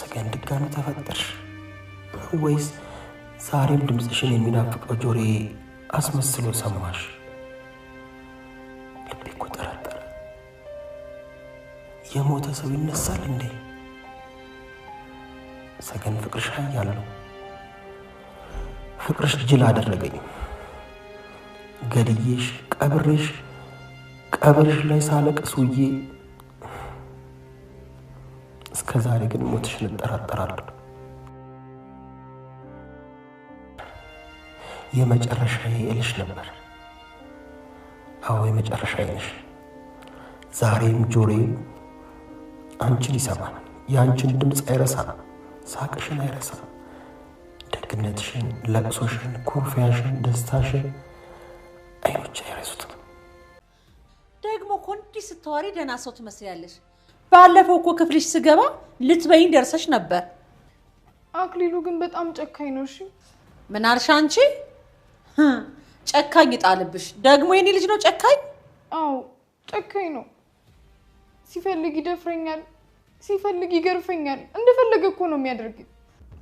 ሰገን ድጋሚ ተፈጠርሽ ወይስ ዛሬም ድምፅሽን የሚናፍቀው ጆሮዬ አስመስሎ ሰማሽ? ልቤ እኮ ጠረጠረ። የሞተ ሰው ይነሳል እንዴ? ሰገን ፍቅርሽ ኃያል ነው። ፍቅርሽ ጅል አደረገኝ። ገድዬሽ ቀብርሽ ላይ ሳለቅስ ውዬ እስከ ዛሬ ግን ሞትሽን እጠራጠራለሁ። የመጨረሻዬ እልሽ ነበር። አዎ የመጨረሻዬ ነሽ። ዛሬም ጆሮዬም አንቺን ይሰማል። የአንቺን ድምፅ አይረሳም። ሳቅሽን አይረሳም። ደግነትሽን፣ ለቅሶሽን፣ ኩርፊያሽን፣ ደስታሽን አይኖች አይረሱትም። ደግሞ እኮ እንዲህ ስታወሪ ደህና ሰው ትመስያለሽ። ባለፈው እኮ ክፍልሽ ስገባ ልትበይኝ ደርሰሽ ነበር። አክሊሉ ግን በጣም ጨካኝ ነው። እሺ ምን አልሽ አንቺ? ጨካኝ ጣልብሽ። ደግሞ የኔ ልጅ ነው ጨካኝ? አዎ ጨካኝ ነው። ሲፈልግ ይደፍረኛል፣ ሲፈልግ ይገርፈኛል። እንደፈለገ እኮ ነው የሚያደርገኝ።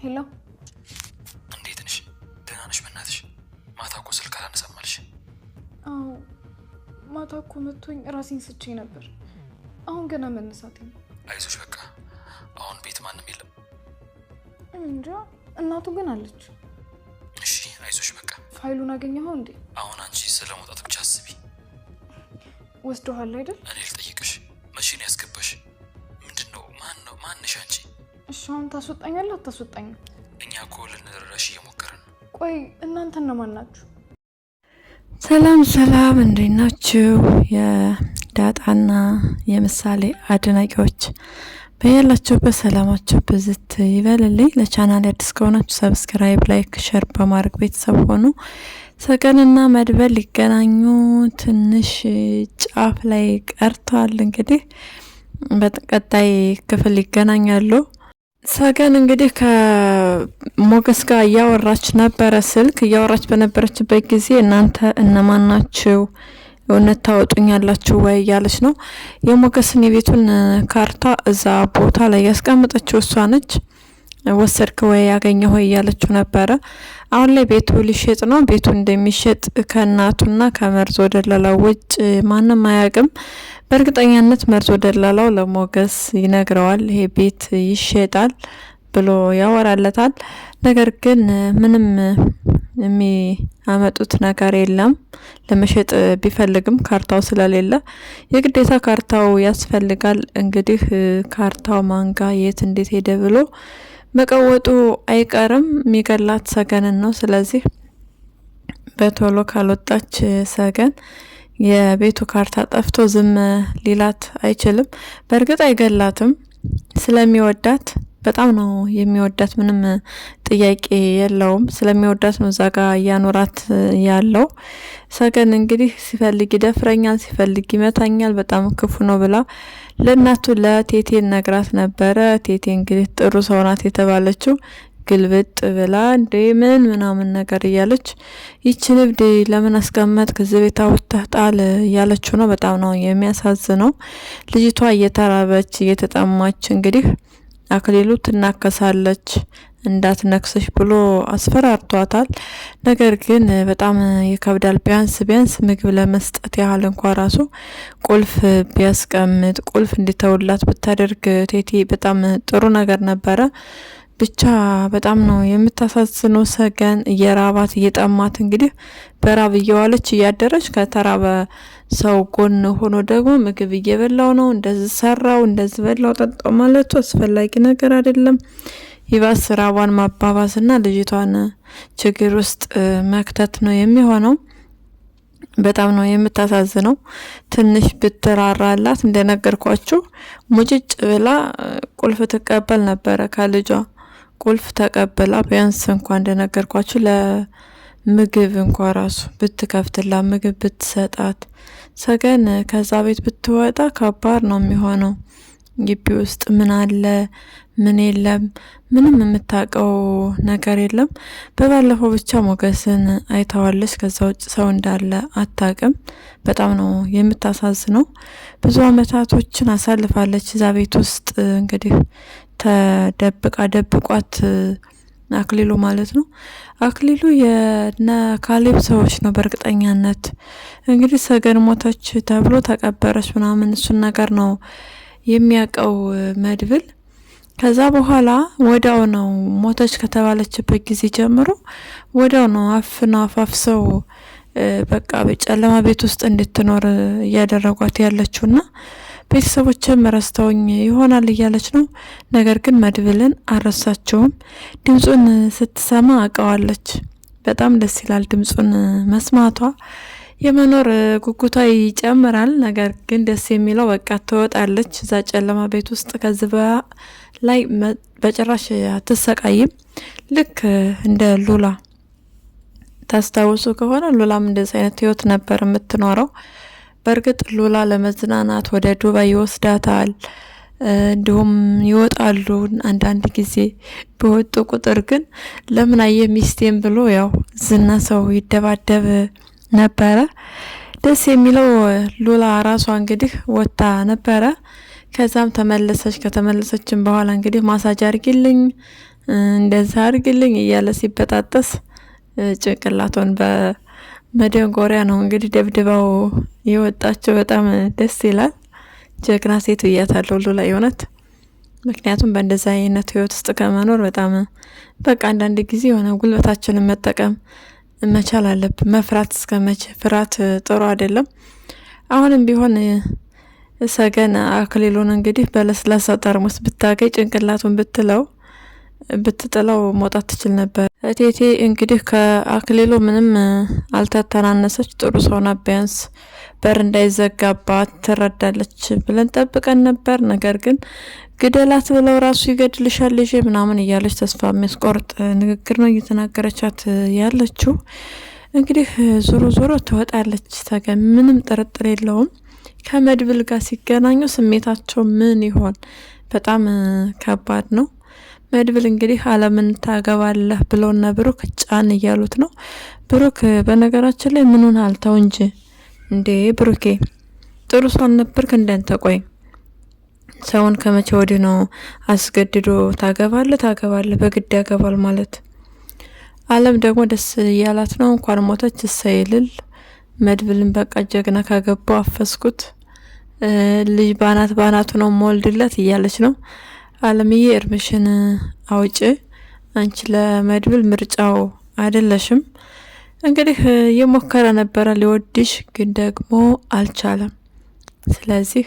ሄሎ እንዴት ነሽ? ደህና ነሽ? በእናትሽ ማታ እኮ ስልክ አላነሳም አልሽ። አዎ ማታ እኮ መቶኝ ራሴን ስቼ ነበር። አሁን ገና መነሳቴ ነው። አይዞሽ በቃ አሁን ቤት ማንም የለም። እንጃ እናቱ ግን አለች። እሺ አይዞሽ በቃ። ፋይሉን አገኘኸው እንዴ? አሁን አንቺ ስለመውጣት ብቻ አስቢ። ወስደዋል አይደል? እኔ ልጠይቅሽ፣ መቼ ነው ያስገባሽ? ምንድነው? ማንሽ አንቺ? እሺ አሁን ታስወጣኛለህ አታስወጣኝም? እኛ እኮ ልንረዳሽ እየሞከርን ነው። ቆይ እናንተ እነማን ናችሁ? ሰላም እንዴት ናችሁ? የዳጣና የምሳሌ አድናቂዎች በያላችሁበት ሰላማችሁ ብዝት ይበልልኝ። ለቻናል አዲስ ከሆናችሁ ሰብስክራይብ፣ ላይክ፣ ሼር በማድረግ ቤተሰብ ሆኑ። ሰገንና መድብል ሊገናኙ ትንሽ ጫፍ ላይ ቀርተዋል። እንግዲህ በቀጣይ ክፍል ይገናኛሉ። ሰገን እንግዲህ ከሞገስ ጋር እያወራች ነበረ። ስልክ እያወራች በነበረችበት ጊዜ እናንተ እነማን ናችሁ? እውነት ታወጡኛላችሁ ወይ እያለች ነው። የሞገስን የቤቱን ካርታ እዛ ቦታ ላይ ያስቀመጠችው እሷ ነች። ወሰድክ ወይ ያገኘ ሆይ እያለችው ነበረ። አሁን ላይ ቤቱ ሊሸጥ ነው። ቤቱ እንደሚሸጥ ከእናቱና ከመርዞ ደላላው ውጭ ማንም አያውቅም። በእርግጠኛነት መርዞ ደላላው ለሞገስ ይነግረዋል። ይሄ ቤት ይሸጣል ብሎ ያወራለታል። ነገር ግን ምንም የሚያመጡት ነገር የለም። ለመሸጥ ቢፈልግም ካርታው ስለሌለ የግዴታ ካርታው ያስፈልጋል። እንግዲህ ካርታው ማንጋ የት እንዴት ሄደ ብሎ መቀወጡ አይቀርም። የሚገላት ሰገንን ነው። ስለዚህ በቶሎ ካልወጣች ሰገን የቤቱ ካርታ ጠፍቶ ዝም ሊላት አይችልም። በእርግጥ አይገላትም። ስለሚወዳት በጣም ነው የሚወዳት። ምንም ጥያቄ የለውም። ስለሚወዳት ነው እዛ ጋ እያኖራት ያለው። ሰገን እንግዲህ ሲፈልግ ይደፍረኛል፣ ሲፈልግ ይመታኛል፣ በጣም ክፉ ነው ብላ ለእናቱ ለቴቴ ነግራት ነበረ። ቴቴ እንግዲህ ጥሩ ሰው ናት የተባለችው ግልብጥ ብላ እንዴ ምን ምናምን ነገር እያለች ይችን እብድ ለምን አስቀመጥ ከዚህ ቤት አውጥተህ ጣል እያለችው ነው። በጣም ነው የሚያሳዝነው። ልጅቷ እየተራበች እየተጠማች እንግዲህ አክሊሉ ትናከሳለች እንዳትነክስሽ ብሎ አስፈራርቷታል። ነገር ግን በጣም ይከብዳል። ቢያንስ ምግብ ለመስጠት ያህል እንኳ ራሱ ቁልፍ ቢያስቀምጥ ቁልፍ እንዲተውላት ብታደርግ ቴቴ በጣም ጥሩ ነገር ነበረ። ብቻ በጣም ነው የምታሳዝነው። ሰገን እየራባት እየጠማት እንግዲህ በራብ እየዋለች እያደረች ከተራበ ሰው ጎን ሆኖ ደግሞ ምግብ እየበላው ነው። እንደዚህ ሰራው እንደዚህ በላው ጠጣው ማለቱ አስፈላጊ ነገር አይደለም። ይባስ ራቧን ማባባስና ልጅቷን ችግር ውስጥ መክተት ነው የሚሆነው። በጣም ነው የምታሳዝነው። ትንሽ ብትራራላት እንደነገርኳችሁ ሙጭጭ ብላ ቁልፍ ትቀበል ነበረ ከልጇ። ቁልፍ ተቀበላ ቢያንስ እንኳን እንደነገርኳችሁ ለምግብ እንኳን ራሱ ብትከፍትላ ምግብ ብትሰጣት። ሰገን ከዛ ቤት ብትወጣ ከባድ ነው የሚሆነው። ግቢ ውስጥ ምን አለ ምን የለም ምንም የምታውቀው ነገር የለም። በባለፈው ብቻ ሞገስን አይታዋለች። ከዛ ውጭ ሰው እንዳለ አታውቅም። በጣም ነው የምታሳዝነው። ብዙ አመታቶችን አሳልፋለች እዛ ቤት ውስጥ እንግዲህ ደብቋት አክሊሉ ማለት ነው። አክሊሉ የነ ካሌብ ሰዎች ነው በእርግጠኛነት። እንግዲህ ሰገን ሞተች ተብሎ ተቀበረች ምናምን እሱን ነገር ነው የሚያውቀው መድብል። ከዛ በኋላ ወዳው ነው ሞተች ከተባለችበት ጊዜ ጀምሮ ወዳው ነው አፋፍሰው በቃ በጨለማ ቤት ውስጥ እንድትኖር እያደረጓት ያለችውና ቤተሰቦችም ረስተውኝ ይሆናል እያለች ነው። ነገር ግን መድብልን አረሳቸውም። ድምጹን ስትሰማ አውቀዋለች። በጣም ደስ ይላል ድምጹን መስማቷ። የመኖር ጉጉቷ ይጨምራል። ነገር ግን ደስ የሚለው በቃ ትወጣለች እዛ ጨለማ ቤት ውስጥ ከዚህ ላይ በጭራሽ አትሰቃይም። ልክ እንደ ሉላ ታስታውሱ ከሆነ ሉላም እንደዚህ አይነት ህይወት ነበር የምትኖረው። በእርግጥ ሉላ ለመዝናናት ወደ ዱባይ ይወስዳታል፣ እንዲሁም ይወጣሉ። አንዳንድ ጊዜ በወጡ ቁጥር ግን ለምን አየ ሚስቴም ብሎ ያው ዝና ሰው ይደባደብ ነበረ። ደስ የሚለው ሉላ ራሷ እንግዲህ ወጣ ነበረ። ከዛም ተመለሰች። ከተመለሰችም በኋላ እንግዲህ ማሳጅ አርግልኝ እንደዛ አርግልኝ እያለ ሲበጣጠስ ጭንቅላቷን በመደንጎሪያ ነው እንግዲህ ደብድባው የወጣቸው። በጣም ደስ ይላል። ጀግና ሴት ብያታለሁ ሉላ የሆነት። ምክንያቱም በእንደዛ አይነት ህይወት ውስጥ ከመኖር በጣም በቃ አንዳንድ ጊዜ የሆነ ጉልበታችንን መጠቀም መቻል አለብን። መፍራት እስከመቼ? ፍርሃት ጥሩ አይደለም። አሁንም ቢሆን ሰገን አክሊሉን እንግዲህ በለስላሳ ጠርሙስ ብታገኝ ጭንቅላቱን ብትጥለው መውጣት ትችል ነበር። እቴቴ እንግዲህ ከአክሊሉ ምንም አልተተናነሰች። ጥሩ ሰው ናት። ቢያንስ በር እንዳይዘጋባት ትረዳለች ብለን ጠብቀን ነበር። ነገር ግን ግደላት ብለው ራሱ ይገድልሻል ልጄ ምናምን እያለች ተስፋ የሚያስቆርጥ ንግግር ነው እየተናገረቻት ያለችው። እንግዲህ ዞሮ ትወጣለች ሰገን፣ ምንም ጥርጥር የለውም። ከመድብል ጋር ሲገናኙ ስሜታቸው ምን ይሆን? በጣም ከባድ ነው። መድብል እንግዲህ አለምን ታገባለህ ብለውና ብሩክ ጫን እያሉት ነው። ብሩክ በነገራችን ላይ ምኑን አልተው እንጂ እንዴ ብሩኬ ጥሩ ሰው አልነበርክ እንደንተ? ቆይ ሰውን ከመቼ ወዲህ ነው አስገድዶ ታገባለህ በግድ ያገባል ማለት? አለም ደግሞ ደስ እያላት ነው። እንኳን ሞተች እሰይልል። መድብልን በቃ ጀግና ካገባው አፈስኩት ልጅ ባናቱ ነው ሞልድለት እያለች ነው። አለምዬ እርምሽን አውጪ፣ አንቺ ለመድብል ምርጫው አይደለሽም። እንግዲህ የሞከረ ነበረ ሊወድሽ፣ ግን ደግሞ አልቻለም። ስለዚህ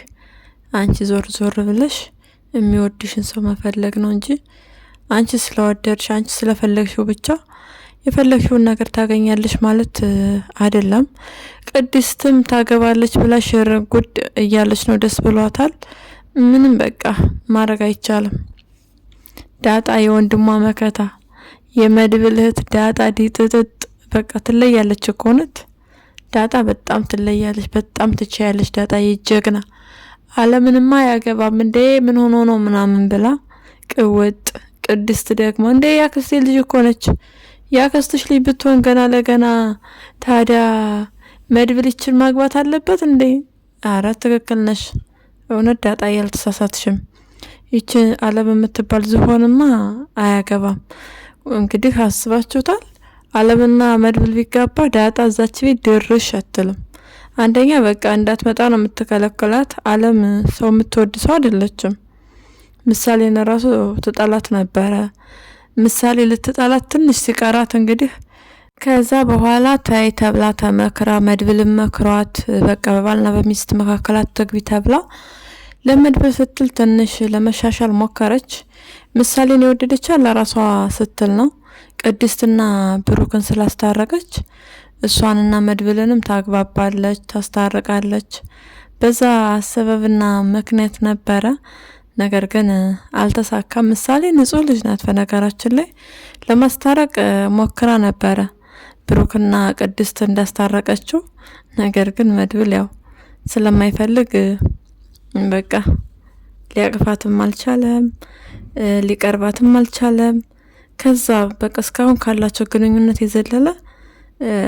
አንቺ ዞር ብለሽ የሚወድሽን ሰው መፈለግ ነው እንጂ አንቺ ስለወደድሽ አንቺ ስለፈለግሽው ብቻ የፈለግሽውን ነገር ታገኛለሽ ማለት አይደለም። ቅድስትም ታገባለች ብላ ሽርጉድ እያለች ነው። ደስ ብሏታል። ምንም በቃ ማድረግ አይቻልም። ዳጣ የወንድሟ መከታ የመድብል እህት ዳጣ ዲጥጥጥ በቃ ትለያለች እኮ እውነት። ዳጣ በጣም ትለያለች፣ በጣም ትቻያለች። ዳጣ የጀግና አለምንማ ያገባም እንዴ ምን ሆኖ ነው ምናምን ብላ ቅውጥ። ቅድስት ደግሞ እንዴ ያክስቴ ልጅ እኮ ነች። ያክስትሽ ልጅ ብትሆን ገና ለገና ታዲያ መድብል ይችን ማግባት አለበት እንዴ? አረ ትክክል ነሽ እውነት ዳጣ ያልተሳሳትሽም። ይች አለም የምትባል ዝሆንማ አያገባም። እንግዲህ አስባችሁታል? አለምና መድብል ቢጋባ ዳጣ እዛች ቤት ድርሽ አትልም። አንደኛ በቃ እንዳትመጣ ነው የምትከለክላት። አለም ሰው የምትወድ ሰው አይደለችም። ምሳሌን ራሱ ትጠላት ነበረ። ምሳሌ ልትጠላት ትንሽ ሲቀራት እንግዲህ ከዛ በኋላ ታይ ተብላ ተመክራ መድብልን መክሯት በቃ በባልና በሚስት መካከል አትግቢ ተብላ ለመድብል ስትል ትንሽ ለመሻሻል ሞከረች። ምሳሌን የወደደቻት ለራሷ ስትል ነው። ቅድስትና ብሩክን ስላስታረቀች እሷንና መድብልንም ታግባባለች፣ ታስታርቃለች። በዛ ሰበብና ምክንያት ነበረ። ነገር ግን አልተሳካም። ምሳሌ ንጹህ ልጅ ናት። በነገራችን ላይ ለማስታረቅ ሞክራ ነበረ ብሩክና ቅድስት እንዳስታረቀችው። ነገር ግን መድብል ያው ስለማይፈልግ በቃ ሊያቅፋትም አልቻለም፣ ሊቀርባትም አልቻለም። ከዛ በቃ እስካሁን ካላቸው ግንኙነት የዘለለ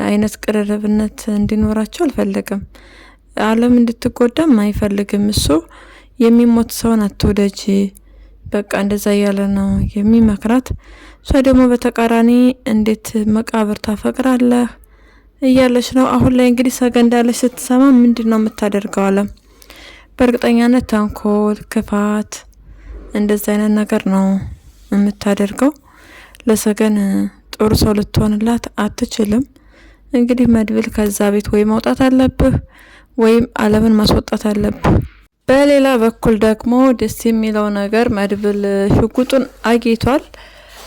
አይነት ቅርርብነት እንዲኖራቸው አልፈለገም። አለም እንድትጎዳም አይፈልግም። እሱ የሚሞት ሰውን አትውደጂ በቃ እንደዛ እያለ ነው የሚመክራት። እሷ ደግሞ በተቃራኒ እንዴት መቃብር ታፈቅራለህ እያለች ነው። አሁን ላይ እንግዲህ ሰገን እንዳለች ስትሰማ ምንድነው የምታደርገው አለም? በእርግጠኛነት ተንኮል፣ ክፋት እንደዛ አይነት ነገር ነው የምታደርገው። ለሰገን ጥሩ ሰው ልትሆንላት አትችልም። እንግዲህ መድብል ከዛ ቤት ወይ መውጣት አለብህ ወይም አለምን ማስወጣት አለብህ። በሌላ በኩል ደግሞ ደስ የሚለው ነገር መድብል ሽጉጡን አግኝቷል።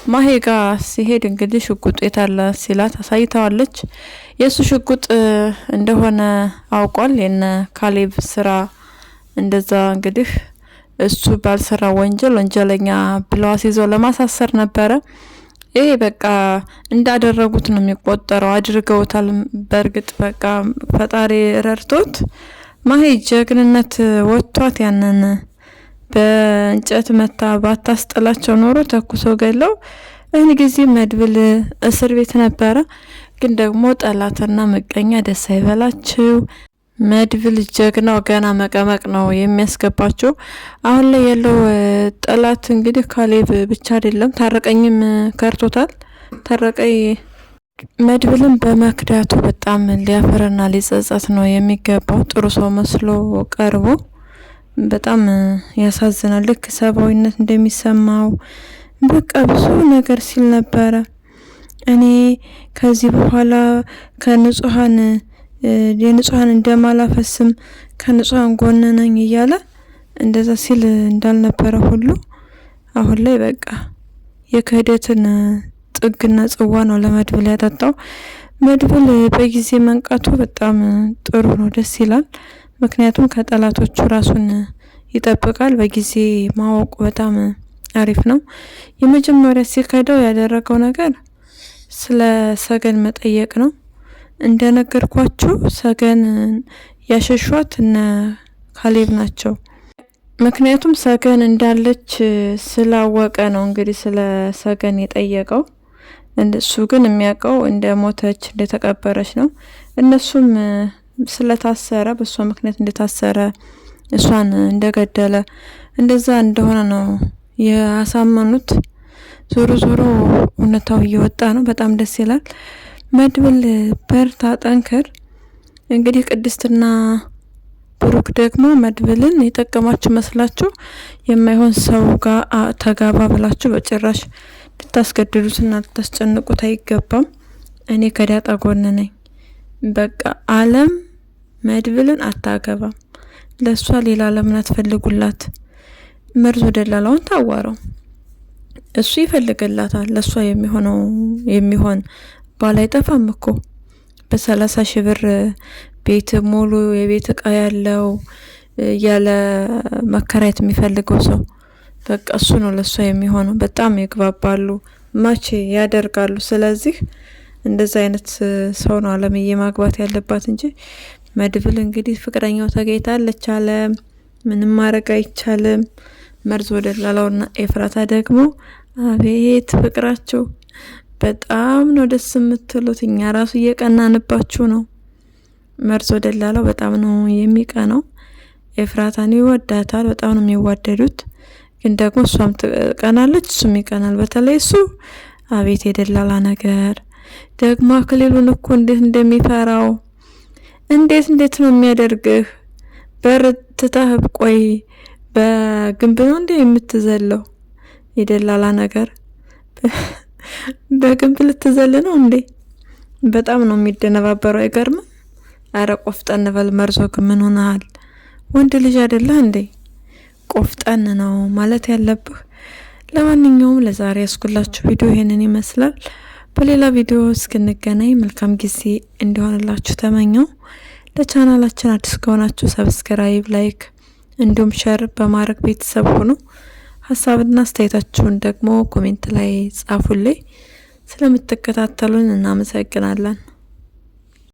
ማሄ ጋር ሲሄድ እንግዲህ ሽጉጡ የታለ ሲላት አሳይተዋለች። የሱ ሽጉጥ እንደሆነ አውቋል። የነ ካሌብ ስራ እንደዛ እንግዲህ እሱ ባልሰራ ወንጀለኛ ብለው አስይዘው ለማሳሰር ነበረ። ይሄ በቃ እንዳደረጉት ነው የሚቆጠረው። አድርገውታል። በእርግጥ በቃ ፈጣሪ ረድቶት ማሄ ጀግንነት ወጥቷት ያንን በእንጨት መታ ባታስጥላቸው ኖሮ ተኩሰው ገለው እህን ጊዜ መድብል እስር ቤት ነበረ። ግን ደግሞ ጠላትና ምቀኛ ደስ አይበላችሁ። መድብል ጀግናው ገና መቀመቅ ነው የሚያስገባቸው። አሁን ላይ ያለው ጠላት እንግዲህ ካሌብ ብቻ አይደለም፣ ታረቀኝም ከርቶታል። ታረቀኝ መድብልን በመክዳቱ በጣም ሊያፈርና ሊጸጸት ነው የሚገባው። ጥሩ ሰው መስሎ ቀርቦ በጣም ያሳዝናል። ልክ ሰብአዊነት እንደሚሰማው በቃ ብዙ ነገር ሲል ነበረ። እኔ ከዚህ በኋላ ከንጹሃን የንጹሃን እንደማላፈስም ከንጹሃን ጎን ነኝ እያለ እንደዛ ሲል እንዳልነበረ ሁሉ አሁን ላይ በቃ የክህደትን ጥግና ጽዋ ነው ለመድብል ያጠጣው። መድብል በጊዜ መንቃቱ በጣም ጥሩ ነው፣ ደስ ይላል። ምክንያቱም ከጠላቶቹ ራሱን ይጠብቃል። በጊዜ ማወቁ በጣም አሪፍ ነው። የመጀመሪያ ሲከዳው ያደረገው ነገር ስለ ሰገን መጠየቅ ነው። እንደነገርኳችሁ ሰገን ያሸሿት እነ ካሌብ ናቸው። ምክንያቱም ሰገን እንዳለች ስላወቀ ነው እንግዲህ ስለ ሰገን የጠየቀው። እሱ ግን የሚያውቀው እንደ ሞተች እንደተቀበረች ነው። እነሱም ስለታሰረ በሷ ምክንያት እንደታሰረ እሷን እንደገደለ እንደዛ እንደሆነ ነው ያሳመኑት። ዞሮ ዞሮ እውነታው እየወጣ ነው። በጣም ደስ ይላል። መድብል በርታ፣ ጠንክር። እንግዲህ ቅድስትና ብሩክ ደግሞ መድብልን የጠቀማችሁ መስላችሁ የማይሆን ሰው ጋር ተጋባ ብላችሁ በጭራሽ ልታስገድዱትና ልታስጨንቁት አይገባም። እኔ ከዳጣ ጎን ነኝ። በቃ አለም መድብልን አታገባም። ለሷ ሌላ ለምን አትፈልጉላት? መርዞ ደላላውን ታዋረው፣ እሱ ይፈልግላታል። ለሷ የሚሆን ባል አይጠፋም እኮ። በ30 ሺህ ብር ቤት ሙሉ የቤት እቃ ያለው ያለ መከራየት የሚፈልገው ሰው በቃ እሱ ነው ለሷ የሚሆነው። በጣም ይግባባሉ፣ ማቼ ያደርጋሉ። ስለዚህ እንደዛ አይነት ሰው ነው አለምዬ ማግባት ያለባት እንጂ መድብል እንግዲህ ፍቅረኛው ተገኝታለች አለ ምንም ማድረግ አይቻልም። መርዞ ደላላውና ኤፍራታ ደግሞ አቤት ፍቅራቸው በጣም ነው ደስ የምትሉት። እኛ ራሱ እየቀናንባችሁ ነው። መርዞ ደላላው በጣም ነው የሚቀናው። ኤፍራታን ይወዳታል፣ በጣም ነው የሚዋደዱት። ግን ደግሞ እሷም ትቀናለች፣ እሱም ይቀናል። በተለይ እሱ አቤት የደላላ ነገር ደግሞ አክሊሉን እኮ እንዴት እንደሚፈራው እንዴት ነው የሚያደርግህ? በር ትተህ ቆይ በግንብ ነው እንዴ የምትዘለው? የደላላ ነገር በግንብ ልትዘል ነው እንዴ? በጣም ነው የሚደነባበረው። አይገርምም? አረ ቆፍጠን በል መርዞክ፣ ምን ሆነሃል? ወንድ ልጅ አይደለህ እንዴ? ቆፍጠን ነው ማለት ያለብህ። ለማንኛውም ለዛሬ ያስኩላችሁ ቪዲዮ ይሄንን ይመስላል። በሌላ ቪዲዮ እስክንገናኝ መልካም ጊዜ እንዲሆንላችሁ ተመኘው። ለቻናላችን አዲስ ከሆናችሁ ሰብስክራይብ፣ ላይክ እንዲሁም ሼር በማድረግ ቤተሰብ ሁኑ። ሀሳብና አስተያየታችሁን ደግሞ ኮሜንት ላይ ጻፉልኝ። ስለምትከታተሉን እናመሰግናለን።